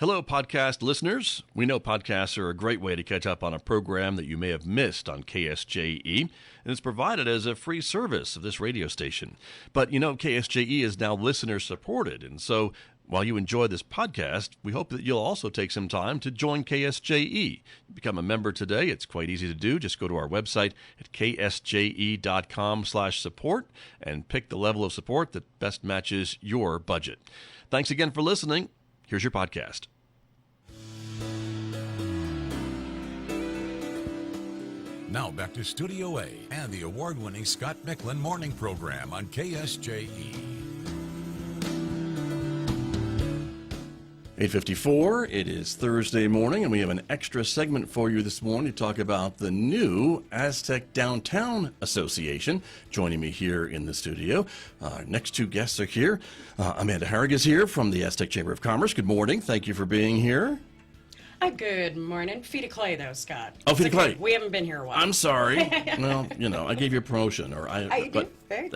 Hello, podcast listeners. We know podcasts are a great way to catch up on a program that you may have missed on KSJE, and it's provided as a free service of this radio station. But you know, KSJE is now listener-supported, and so while you enjoy this podcast, we hope that you'll also take some time to join KSJE. Become a member today. It's quite easy to do. Just go to our website at ksje.com/support and pick the level of support that best matches your budget. Thanks again for listening. Here's your podcast. Now back to Studio A and the award-winning Scott Michlin morning program on KSJE. 8:54. It is Thursday morning, and we have an extra segment for you this morning to talk about the new Aztec Downtown Association. Joining me here in the studio, our next two guests are here. Amanda Harig is here from the Aztec Chamber of Commerce. Good morning. Thank you for being here. Good morning. Feet of clay, though, Scott. Oh, feet of clay. We haven't been here a while. I'm sorry. Well, you know, I gave you a promotion,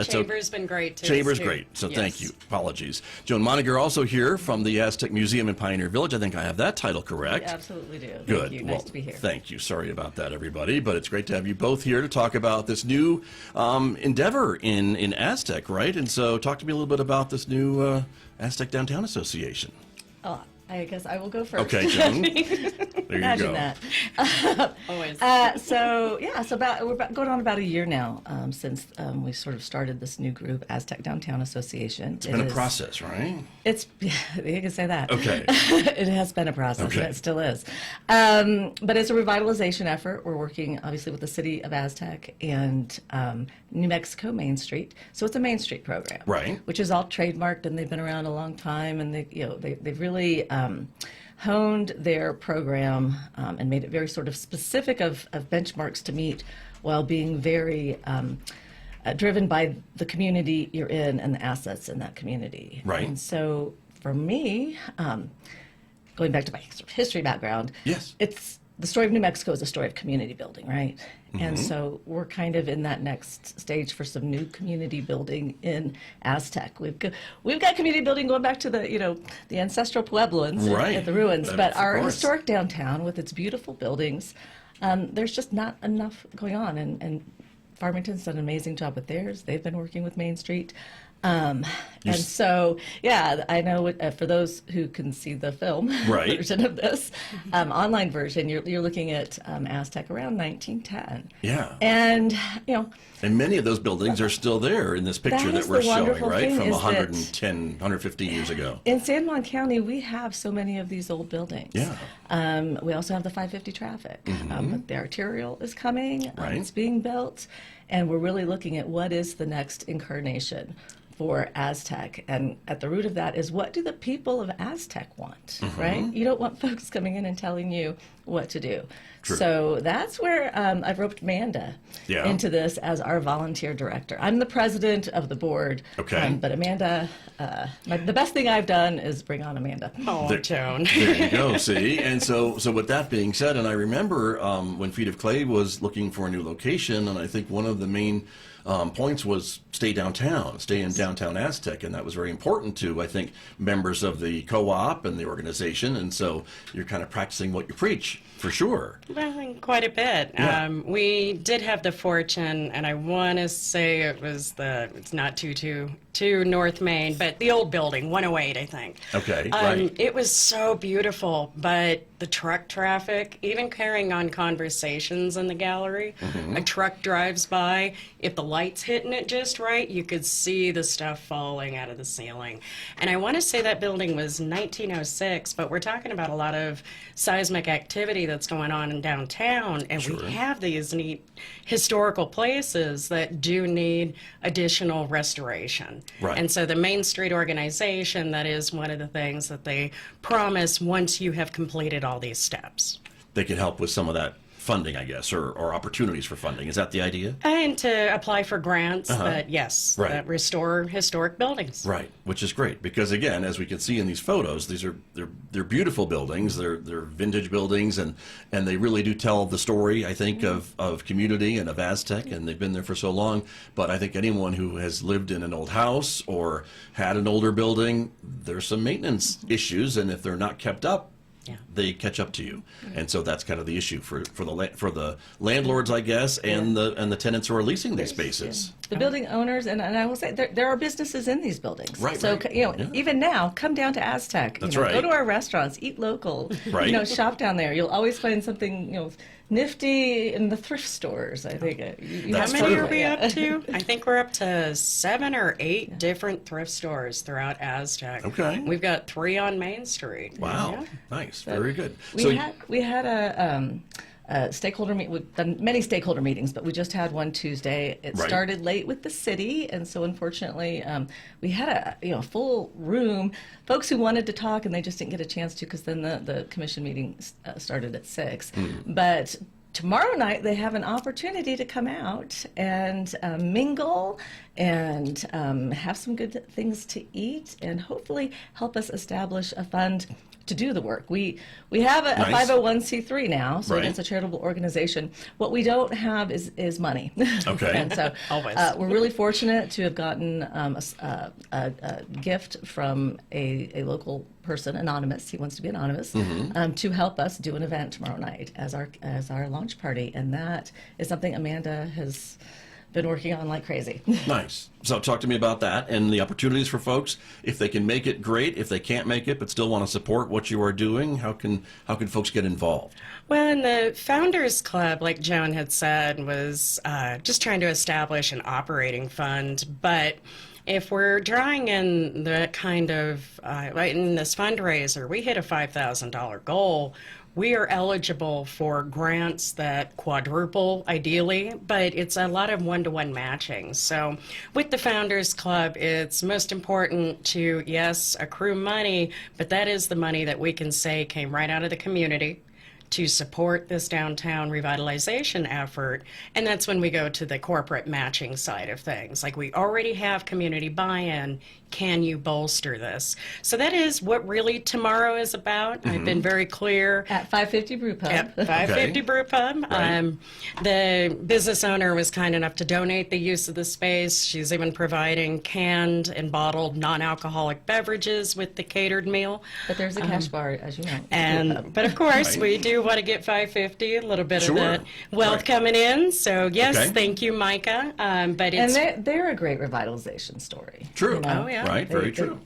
Chamber's been great, too. Chamber's great, so yes. Thank you. Apologies. Joan Monninger also here from the Aztec Museum in Pioneer Village. I think I have that title correct. You absolutely do. Good. Thank you. Nice to be here. Thank you. Sorry about that, everybody, but it's great to have you both here to talk about this new endeavor in Aztec, right? And so talk to me a little bit about this new Aztec Downtown Association. I guess I will go first. Okay, Joan. There you Imagine go. that. Always. So we're going on about a year now since we sort of started this new group, Aztec Downtown Association. It's been a process, right? You can say that. Okay. It has been a process, Okay. and it still is. But it's a revitalization effort. We're working, obviously, with the city of Aztec and New Mexico Main Street. So it's a Main Street program, Right. Which is all trademarked, and they've been around a long time, and they've really honed their program and made it very sort of specific of benchmarks to meet, while being very driven by the community you're in and the assets in that community. Right. And so for me, going back to my sort of history background, Yes. it's the story of New Mexico is a story of community building, right? Mm-hmm. And so we're kind of in that next stage for some new community building in Aztec. We've got community building going back to the ancestral Puebloans Right. at the ruins, Of but our course. historic downtown with its beautiful buildings, there's just not enough going on. And Farmington's done an amazing job with theirs. They've been working with Main Street. And so, I know for those who can see the film Right. version of this, online version, you're looking at Aztec around 1910. Yeah. And, And many of those buildings are still there in this picture That that is we're the showing, wonderful right? thing From is that 110, 150 years ago. in San Juan County, we have so many of these old buildings. Yeah. We also have the 550 traffic. But the arterial is coming. Right. It's being built. And we're really looking at what is the next incarnation for Aztec. And at the root of that is, what do the people of Aztec want, right? You don't want folks coming in and telling you what to do. True. So that's where I've roped Amanda Yeah. into this as our volunteer director. I'm the president of the board. Okay. But Amanda, the best thing I've done is bring on Amanda. Oh, Joan. There you go, see? And so with that being said, and I remember when Feet of Clay was looking for a new location, and I think one of the main points was stay downtown, stay in downtown Aztec, and that was very important to, I think, members of the co-op and the organization, and so you're kind of practicing what you preach, for sure. Well, quite a bit. Yeah. We did have the fortune, and I want to say it's not too North Main, but the old building, 108, I think. Okay, right. It was so beautiful, but the truck traffic, even carrying on conversations in the gallery, a truck drives by, if the light's hitting it just right, you could see the stuff falling out of the ceiling. And I want to say that building was 1906, but we're talking about a lot of seismic activity that's going on in downtown, and Sure. we have these neat historical places that do need additional restoration. Right. And so the Main Street organization, that is one of the things that they promise once you have completed all these steps. They could help with some of that funding, I guess, or opportunities for funding. Is that the idea? And to apply for grants that, yes, Right. that restore historic buildings. Right, which is great because, again, as we can see in these photos, they're beautiful buildings. They're vintage buildings, and they really do tell the story, I think, of community and of Aztec, and they've been there for so long. But I think anyone who has lived in an old house or had an older building, there's some maintenance issues, and if they're not kept up, they catch up to you. And so that's kind of the issue for the landlords, I guess, and the tenants who are leasing these spaces. The building owners, and I will say there are businesses in these buildings. Right. So even now, come down to Aztec. That's right. Go to our restaurants, eat local. Right. Shop down there. You'll always find something nifty in the thrift stores. I think. That's How many true. are we up to? I think we're up to 7 or 8 different thrift stores throughout Aztec. Okay. We've got 3 on Main Street. Wow. Yeah. Nice. Very good. We had a stakeholder meet. We've done many stakeholder meetings, but we just had one Tuesday. It Right. started late with the city, and so unfortunately, we had a full room. Folks who wanted to talk, and they just didn't get a chance to because then the commission meeting started at 6. But tomorrow night they have an opportunity to come out and mingle and have some good things to eat, and hopefully help us establish a fund to do the work. We have a Nice. 501c3 now, so Right. it's a charitable organization. What we don't have is money. Okay. And so Always. we're really fortunate to have gotten a gift from a local person, anonymous. He wants to be anonymous, to help us do an event tomorrow night as our launch party, and that is something Amanda has been working on like crazy. Nice. So talk to me about that and the opportunities for folks. If they can make it, great. If they can't make it but still want to support what you are doing, how can folks get involved? Well, and the Founders Club, like Joan had said, was just trying to establish an operating fund. But if we're drawing in the kind of, right in this fundraiser, we hit a $5,000 goal. We are eligible for grants that quadruple, ideally, but it's a lot of one-to-one matching. So with the Founders Club, it's most important to, yes, accrue money, but that is the money that we can say came right out of the community to support this downtown revitalization effort. And that's when we go to the corporate matching side of things. Like, we already have community buy-in. Can you bolster this? So that is what really tomorrow is about. I've been very clear. At 550 Brew Pub. Yep, 550 Brew Pub. Right. The business owner was kind enough to donate the use of the space. She's even providing canned and bottled non-alcoholic beverages with the catered meal. But there's a cash bar, as you know. But of course, Right. we do want to get 550, a little bit Sure. of that wealth Right. coming in. So yes, Okay. thank you, Micah. But And it's they're a great revitalization story. True. you know? Oh, yeah. Right. Very They- true.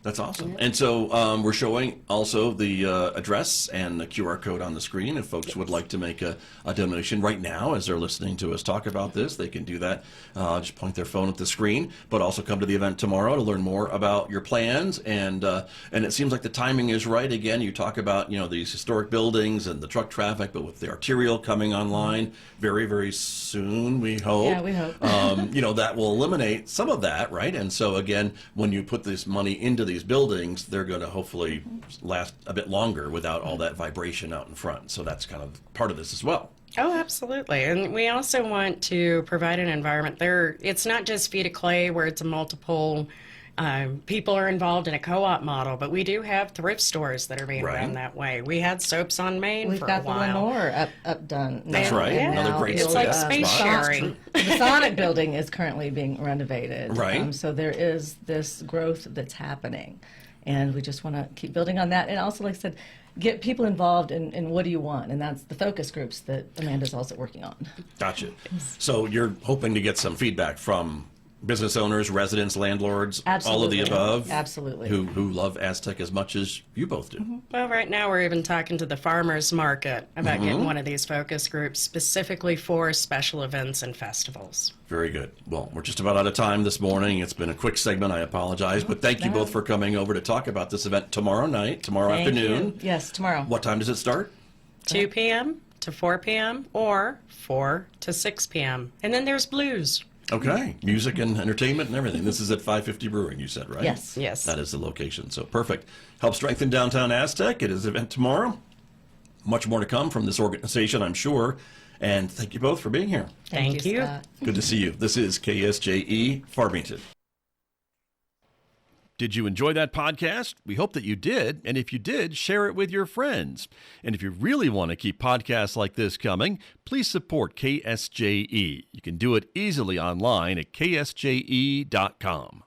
That's awesome. And so we're showing also the address and the QR code on the screen. If folks would like to make a donation right now as they're listening to us talk about this, they can do that. Just point their phone at the screen, but also come to the event tomorrow to learn more about your plans. And it seems like the timing is right. Again, you talk about these historic buildings and the truck traffic, but with the arterial coming online very, very soon, we hope. Yeah, we hope. That will eliminate some of that, right? And so again, when you put this money into these buildings, they're going to hopefully last a bit longer without all that vibration out in front. So that's kind of part of this as well. Oh, absolutely. And we also want to provide an environment there. It's not just Feet of Clay where it's a multiple people are involved in a co-op model, but we do have thrift stores that are being Right. run that way. We had Soaps on Main We've for got a the while. Lenore up done. That's now. right. And Another now great It's spot. like space Spot. sharing. The Sonic building is currently being renovated. Right. So there is this growth that's happening. And we just want to keep building on that. And also, like I said, get people involved in what do you want. And that's the focus groups that Amanda's also working on. Gotcha. So you're hoping to get some feedback from business owners, residents, landlords, all of the Absolutely. above? Absolutely. Who love Aztec as much as you both do. Well, right now we're even talking to the farmers market about getting one of these focus groups specifically for special events and festivals. Very good. Well, we're just about out of time this morning. It's been a quick segment. I apologize. But thank you both for coming over to talk about this event tomorrow Thank afternoon. you. Yes, tomorrow. What time does it start? 2 p.m. to 4 p.m. or 4 to 6 p.m. And then there's blues. Okay. Music and entertainment and everything. This is at 550 Brewing, you said, right? Yes. Yes. That is the location. So perfect. Help strengthen downtown Aztec. It is an event tomorrow. Much more to come from this organization, I'm sure. And thank you both for being here. Thank you. Scott. Good to see you. This is KSJE Farmington. Did you enjoy that podcast? We hope that you did. And if you did, share it with your friends. And if you really want to keep podcasts like this coming, please support KSJE. You can do it easily online at ksje.com.